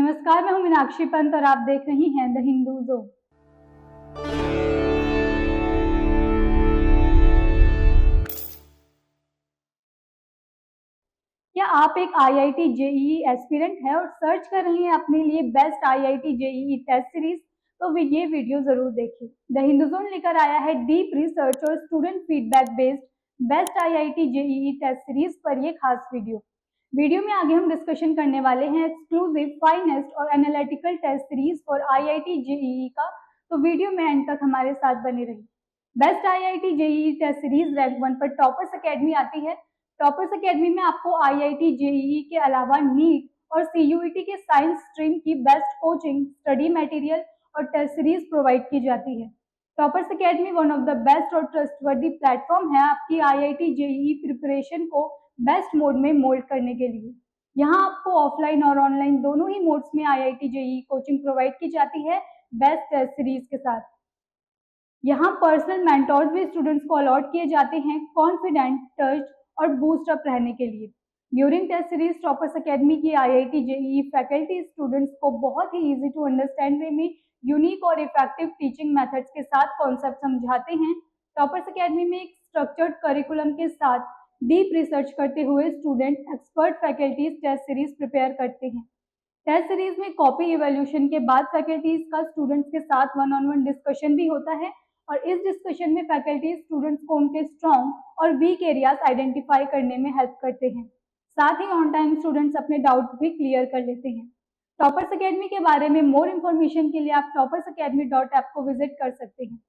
नमस्कार, मैं हूं मीनाक्षी पंत और आप देख रही हैं द हिंदू जोन। क्या आप एक आईआईटी जेईई एस्पिरेंट हैं और सर्च कर रही हैं अपने लिए best IIT JEE test series? तो ये वीडियो जरूर देखें। द हिंदू जोन लेकर आया है डीप रिसर्च और student feedback based best IIT JEE test series पर यह खास वीडियो में आगे हम डिस्कशन करने वाले हैं एक्सक्लूसिव फाइनेस्ट और एनालिटिकल टेस्ट सीरीज और आईआईटी जेईई का। तो वीडियो में एंड तक हमारे साथ बने रहिए। Best IIT JEE test series rank 1 पर टॉपर्स एकेडमी आती है। टॉपर्स एकेडमी में आपको आईआईटी जेईई के अलावा नीट और सीयूईटी के साइंस स्ट्रीम की बेस्ट कोचिंग, स्टडी मटेरियल और टेस्ट सीरीज प्रोवाइड की जाती है। Toppers academy one of the best और ट्रस्टवर्दी प्लेटफॉर्म है आपकी आईआईटी जेईई प्रिपरेशन को बेस्ट मोड में मोल्ड करने के लिए। यहाँ आपको ऑफलाइन और ऑनलाइन दोनों ही मोड्स में आईआईटी जेईई कोचिंग प्रोवाइड की जाती है बेस्ट टेस्ट सीरीज के साथ। यहाँ पर्सनल मेंटोर्स भी स्टूडेंट्स को अलॉट किए जाते हैं कॉन्फिडेंट, टच्ड और बूस्ट अप रहने के लिए। During test series toppers academy की आईआईटी जेईई फैकल्टी स्टूडेंट्स को बहुत ही इजी टू अंडरस्टैंड वे में यूनिक और इफेक्टिव टीचिंग मेथड्स के साथ कॉन्सेप्ट समझाते हैं। टॉपर्स एकेडमी में एक स्ट्रक्चर्ड करिकुलम के साथ डीप रिसर्च करते हुए student expert faculties test series prepare करते हैं। टेस्ट सीरीज में कॉपी इवैल्यूएशन के बाद फैकल्टीज का स्टूडेंट्स के साथ वन-ऑन-वन डिस्कशन भी होता है और इस डिस्कशन में फैकल्टीज स्टूडेंट्स को उनके स्ट्रॉन्ग और वीक एरियाज आइडेंटिफाई करने में हेल्प करते हैं। साथ ही ऑन टाइम स्टूडेंट्स अपने डाउट भी क्लियर कर लेते हैं। टॉपर्स एकेडमी के बारे में मोर इन्फॉर्मेशन के लिए आप toppersacademy.app को विजिट कर सकते हैं।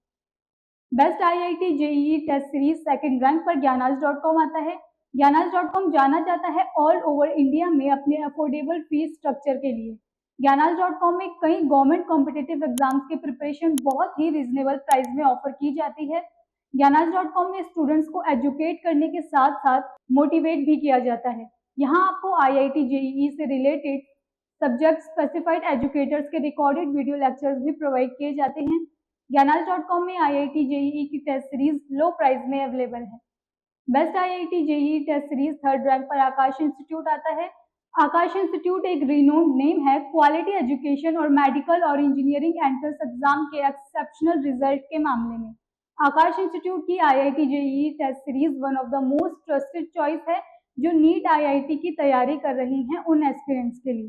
Best IIT JEE test series second rank पर ज्ञानाज.com आता है। ज्ञानाज.com जाना जाता है ऑल ओवर इंडिया में अपने अफोर्डेबल फीस स्ट्रक्चर के लिए। ज्ञानाज.com में कई गवर्नमेंट कॉम्पिटिटिव एग्जाम्स की प्रिपरेशन बहुत ही रीजनेबल प्राइस में ऑफर की जाती है। ज्ञानाज.com में स्टूडेंट्स को एजुकेट करने के साथ साथ मोटिवेट भी किया जाता है। यहाँ आपको आईआईटी जेईई से रिलेटेड सब्जेक्ट स्पेसिफाइड एजुकेटर्स के रिकॉर्डेड वीडियो लेक्चर्स भी प्रोवाइड किए जाते हैं। ज्ञानाज.com में आईआईटी जेईई की टेस्ट सीरीज लो प्राइस में अवेलेबल है। Best IIT JEE test series third rank पर आकाश इंस्टीट्यूट आता है। आकाश इंस्टीट्यूट एक रिनोन्ड नेम है क्वालिटी एजुकेशन और मेडिकल और इंजीनियरिंग एंट्रेंस एग्जाम के एक्सेप्शनल रिजल्ट के मामले में। आकाश इंस्टीट्यूट की IIT JEE test series one of the most trusted choice है जो नीट आईआईटी की तैयारी कर रही हैं उन एस्पिरेंट्स के लिए।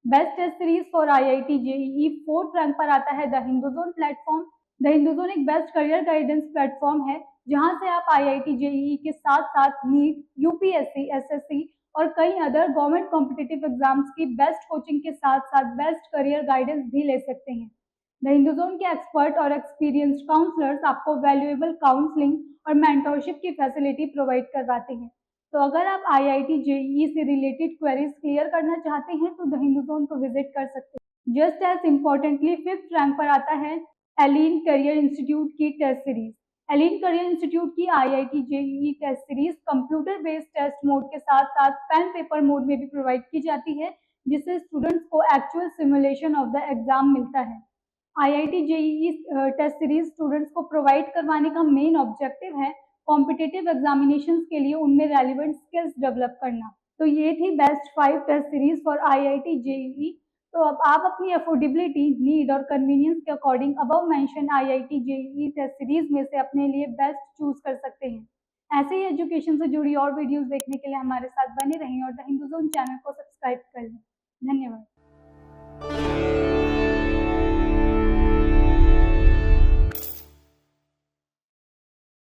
Best test series for IIT JEE fourth rank पर आता है the Hindu zone platform. The Hindu zone एक बेस्ट करियर गाइडेंस प्लेटफॉर्म है जहां से आप आईआईटी जेईई के साथ साथ नीट, यूपीएससी, एसएससी और कई अदर गवर्नमेंट कॉम्पिटिटिव एग्जाम्स की बेस्ट कोचिंग के साथ साथ बेस्ट करियर गाइडेंस भी ले सकते हैं। द हिंदू जोन के एक्सपर्ट और एक्सपीरियंस्ड काउंसलर्स आपको वैल्यूएबल काउंसलिंग और मेंटरशिप की फैसिलिटी प्रोवाइड करवाते हैं। तो अगर आप आईआईटी जेईई से रिलेटेड क्वेरीज क्लियर करना चाहते हैं तो द हिंदू जोन को विजिट कर सकते हैं। Just as importantly fifth rank पर आता है एलिन करियर इंस्टीट्यूट की test series. Allen career institute की IIT JEE test series computer based test mode के साथ साथ पेन पेपर मोड में भी प्रोवाइड की जाती है जिससे स्टूडेंट्स को actual simulation of the exam मिलता है। IIT JEE test series students को प्रोवाइड करवाने का मेन ऑब्जेक्टिव है कॉम्पिटिटिव एग्जामिनेशंस के लिए उनमें रेलिवेंट स्किल्स डेवलप करना। तो ये थी best 5 test series for IIT JEE. तो अब आप अपनी अफोर्डेबिलिटी, नीड और कन्वीनियंस के according above mention IIT JEE test series में से अपने लिए बेस्ट चूज कर सकते हैं। ऐसे ही एजुकेशन से जुड़ी और वीडियोस देखने के लिए हमारे साथ बने रहें और द हिंदू जोन चैनल को सब्सक्राइब कर लें। धन्यवाद।